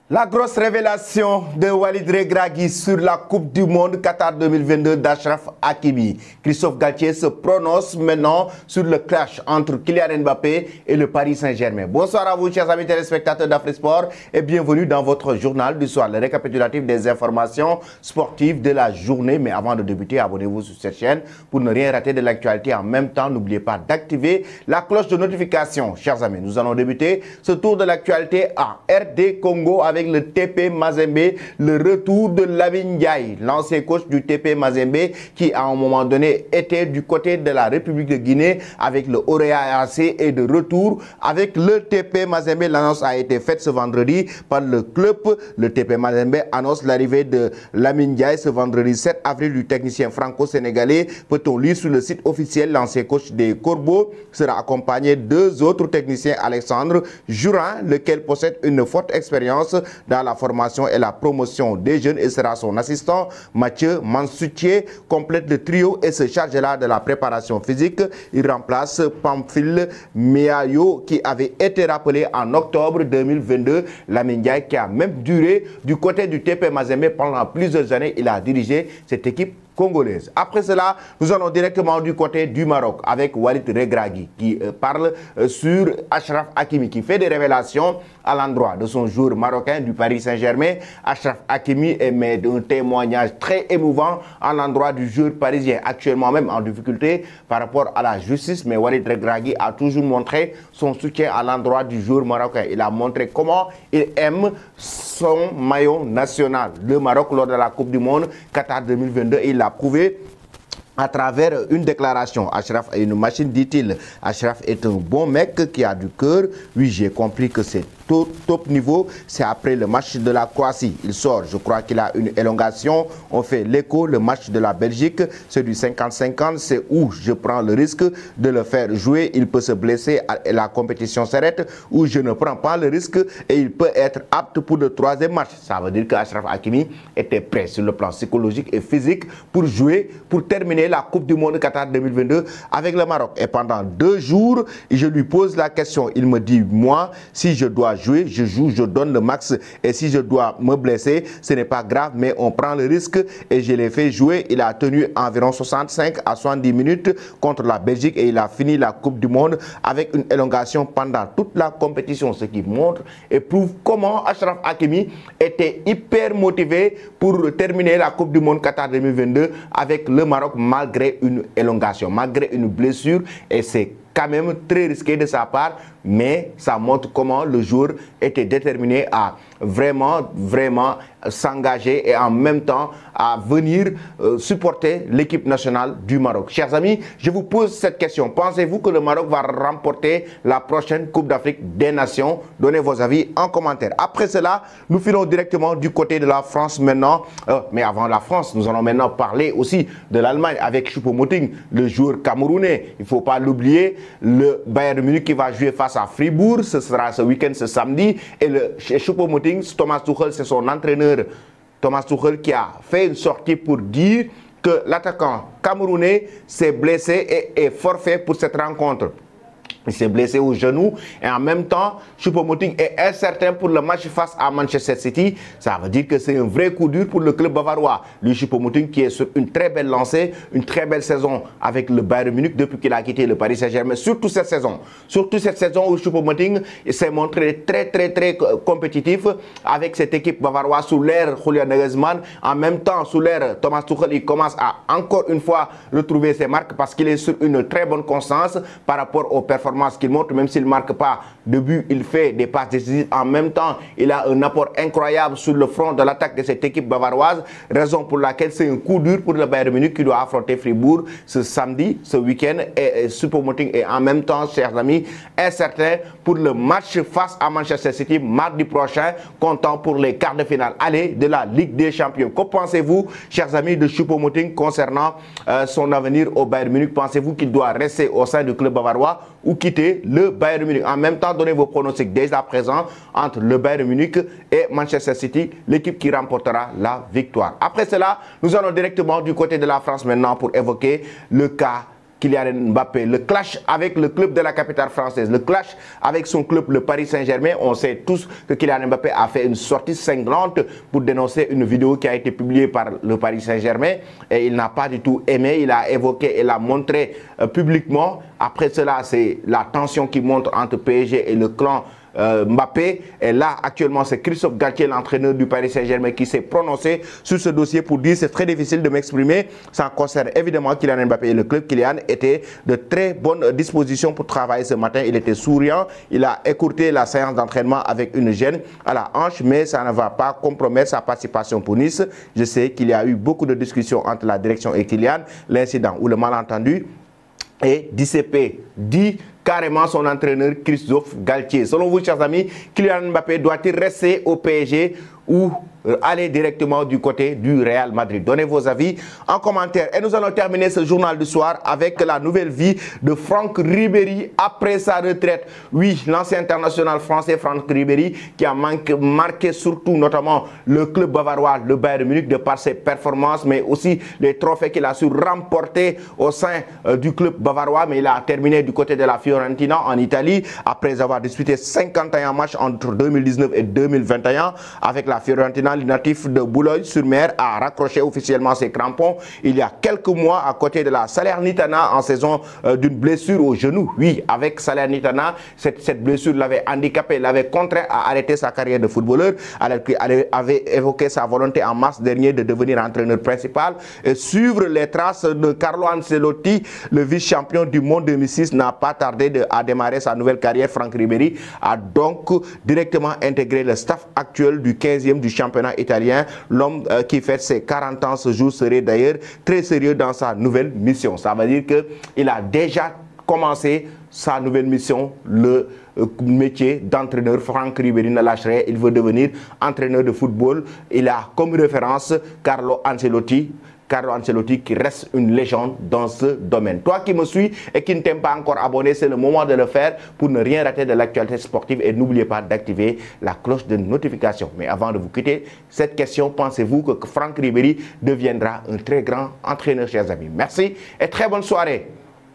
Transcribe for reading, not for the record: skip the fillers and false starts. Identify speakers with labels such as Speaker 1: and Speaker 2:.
Speaker 1: La grosse révélation de Walid Regragui sur la Coupe du Monde Qatar 2022 d'Achraf Hakimi. Christophe Galtier se prononce maintenant sur le clash entre Kylian Mbappé et le Paris Saint-Germain. Bonsoir à vous, chers amis téléspectateurs d'Afrisport, et bienvenue dans votre journal du soir, le récapitulatif des informations sportives de la journée. Mais avant de débuter, abonnez-vous sur cette chaîne pour ne rien rater de l'actualité. En même temps, n'oubliez pas d'activer la cloche de notification. Chers amis, nous allons débuter ce tour de l'actualité à RD Congo avec le TP Mazembe, le retour de Lamine Ndiaye, l'ancien coach du TP Mazembe qui à un moment donné était du côté de la République de Guinée avec le Orea AC et de retour avec le TP Mazembe. L'annonce a été faite ce vendredi par le club. Le TP Mazembe annonce l'arrivée de Lamine Ndiaye ce vendredi 7 avril du technicien franco-sénégalais. Peut-on lire sur le site officiel, l'ancien coach des Corbeaux sera accompagné de deux autres techniciens, Alexandre Jurin, lequel possède une forte expérience dans la formation et la promotion des jeunes, et sera son assistant Mathieu Mansoutier, complète le trio et se chargera de la préparation physique. Il remplace Pamphile Miayo qui avait été rappelé en octobre 2022. Lamine Ndiaye qui a même duré du côté du TP Mazembe pendant plusieurs années. Il a dirigé cette équipe congolaise. Après cela, nous allons directement du côté du Maroc avec Walid Regragui qui parle sur Achraf Hakimi, qui fait des révélations à l'endroit de son joueur marocain du Paris Saint-Germain. Achraf Hakimi émet un témoignage très émouvant à l'endroit du joueur parisien, actuellement même en difficulté par rapport à la justice. Mais Walid Regragui a toujours montré son soutien à l'endroit du joueur marocain. Il a montré comment il aime son maillot national, le Maroc, lors de la Coupe du Monde Qatar 2022. Il l'a prouvé à travers une déclaration. Achraf est une machine, dit-il. Achraf est un bon mec qui a du cœur. Oui, j'ai compris que c'est top niveau. C'est après le match de la Croatie. Il sort. Je crois qu'il a une élongation. On fait l'écho. Le match de la Belgique, c'est du 50-50. C'est où je prends le risque de le faire jouer. Il peut se blesser et la compétition s'arrête. Ou je ne prends pas le risque et il peut être apte pour le troisième match. Ça veut dire que Achraf Hakimi était prêt sur le plan psychologique et physique pour jouer, pour terminer la Coupe du Monde Qatar 2022 avec le Maroc. Et pendant 2 jours, je lui pose la question. Il me dit, moi, si je dois jouer, je joue, je donne le max. Et si je dois me blesser, ce n'est pas grave, mais on prend le risque. Et je l'ai fait jouer. Il a tenu environ 65 à 70 minutes contre la Belgique et il a fini la Coupe du Monde avec une élongation pendant toute la compétition. Ce qui montre et prouve comment Achraf Hakimi était hyper motivé pour terminer la Coupe du Monde Qatar 2022 avec le Maroc, malgré une élongation, malgré une blessure. Et c'est quand même très risqué de sa part, mais ça montre comment le joueur était déterminé à vraiment s'engager et en même temps à venir supporter l'équipe nationale du Maroc. Chers amis, je vous pose cette question. Pensez-vous que le Maroc va remporter la prochaine Coupe d'Afrique des Nations? Donnez vos avis en commentaire. Après cela, nous filons directement du côté de la France maintenant. Mais avant la France, nous allons maintenant parler aussi de l'Allemagne avec Choupo-Moting, le joueur camerounais. Il ne faut pas l'oublier, le Bayern Munich qui va jouer face à Fribourg. Ce sera ce week-end, ce samedi. Et le Choupo-Moting, Thomas Tuchel, c'est son entraîneur. Thomas Tuchel qui a fait une sortie pour dire que l'attaquant camerounais s'est blessé et est forfait pour cette rencontre. Il s'est blessé au genou et en même temps, Choupo-Moting est incertain pour le match face à Manchester City. Ça veut dire que c'est un vrai coup dur pour le club bavarois. Lui, Choupo-Moting qui est sur une très belle lancée, une très belle saison avec le Bayern Munich depuis qu'il a quitté le Paris Saint-Germain. Surtout cette saison. Surtout cette saison où Choupo-Moting s'est montré très compétitif avec cette équipe bavaroise sous l'ère Julian Nagelsmann. En même temps, sous l'ère Thomas Tuchel, il commence à encore une fois retrouver ses marques parce qu'il est sur une très bonne constance par rapport aux performances qu'il montre. Même s'il ne marque pas de but, il fait des passes décisives. En même temps, il a un apport incroyable sur le front de l'attaque de cette équipe bavaroise, raison pour laquelle c'est un coup dur pour le Bayern Munich qui doit affronter Fribourg ce samedi, ce week-end. Et Choupo-Moting est en même temps, chers amis, incertain pour le match face à Manchester City mardi prochain, comptant pour les quarts de finale aller de la Ligue des Champions. Que pensez-vous, chers amis, de Choupo-Moting concernant son avenir au Bayern Munich? Pensez-vous qu'il doit rester au sein du club bavarois ou quitter le Bayern Munich? En même temps, donnez vos pronostics dès à présent entre le Bayern Munich et Manchester City, l'équipe qui remportera la victoire. Après cela, nous allons directement du côté de la France maintenant pour évoquer le cas Kylian Mbappé, le clash avec le club de la capitale française, le clash avec son club, le Paris Saint-Germain. On sait tous que Kylian Mbappé a fait une sortie cinglante pour dénoncer une vidéo qui a été publiée par le Paris Saint-Germain et il n'a pas du tout aimé, il a évoqué et l'a montré publiquement. Après cela, c'est la tension qui monte entre PSG et le clan Mbappé. Et là, actuellement, c'est Christophe Galtier, l'entraîneur du Paris Saint-Germain, qui s'est prononcé sur ce dossier pour dire c'est très difficile de m'exprimer. Ça concerne évidemment Kylian Mbappé et le club. Kylian était de très bonnes dispositions pour travailler ce matin. Il était souriant. Il a écourté la séance d'entraînement avec une gêne à la hanche, mais ça ne va pas compromettre sa participation pour Nice. Je sais qu'il y a eu beaucoup de discussions entre la direction et Kylian. L'incident ou le malentendu est dissipé, dit carrément son entraîneur Christophe Galtier. Selon vous, chers amis, Kylian Mbappé doit-il rester au PSG ou aller directement du côté du Real Madrid? Donnez vos avis en commentaire. Et nous allons terminer ce journal du soir avec la nouvelle vie de Franck Ribéry après sa retraite. Oui, l'ancien international français Franck Ribéry qui a marqué surtout notamment le club bavarois, le Bayern Munich, de par ses performances, mais aussi les trophées qu'il a su remporter au sein du club bavarois. Mais il a terminé du côté de la Fiorentina en Italie après avoir disputé 51 matchs entre 2019 et 2021 avec la Fiorentina. Le natif de Boulogne-sur-Mer a raccroché officiellement ses crampons il y a quelques mois à côté de la Salernitana en saison d'une blessure au genou. Oui, avec Salernitana, cette blessure l'avait handicapé, l'avait contraint à arrêter sa carrière de footballeur, alors qu'il avait évoqué sa volonté en mars dernier de devenir entraîneur principal et suivre les traces de Carlo Ancelotti, le vice-champion du monde 2006, n'a pas tardé à démarrer sa nouvelle carrière. Franck Ribéry a donc directement intégré le staff actuel du 15e du championnat italien. L'homme qui fête ses 40 ans ce jour serait d'ailleurs très sérieux dans sa nouvelle mission. Ça veut dire qu'il a déjà commencé sa nouvelle mission, le métier d'entraîneur. Franck Ribéry ne lâcherait, il veut devenir entraîneur de football. Il a comme référence Carlo Ancelotti qui reste une légende dans ce domaine. Toi qui me suis et qui ne t'es pas encore abonné, c'est le moment de le faire pour ne rien rater de l'actualité sportive et n'oubliez pas d'activer la cloche de notification. Mais avant de vous quitter, cette question, pensez-vous que Franck Ribéry deviendra un très grand entraîneur, chers amis? Merci et très bonne soirée.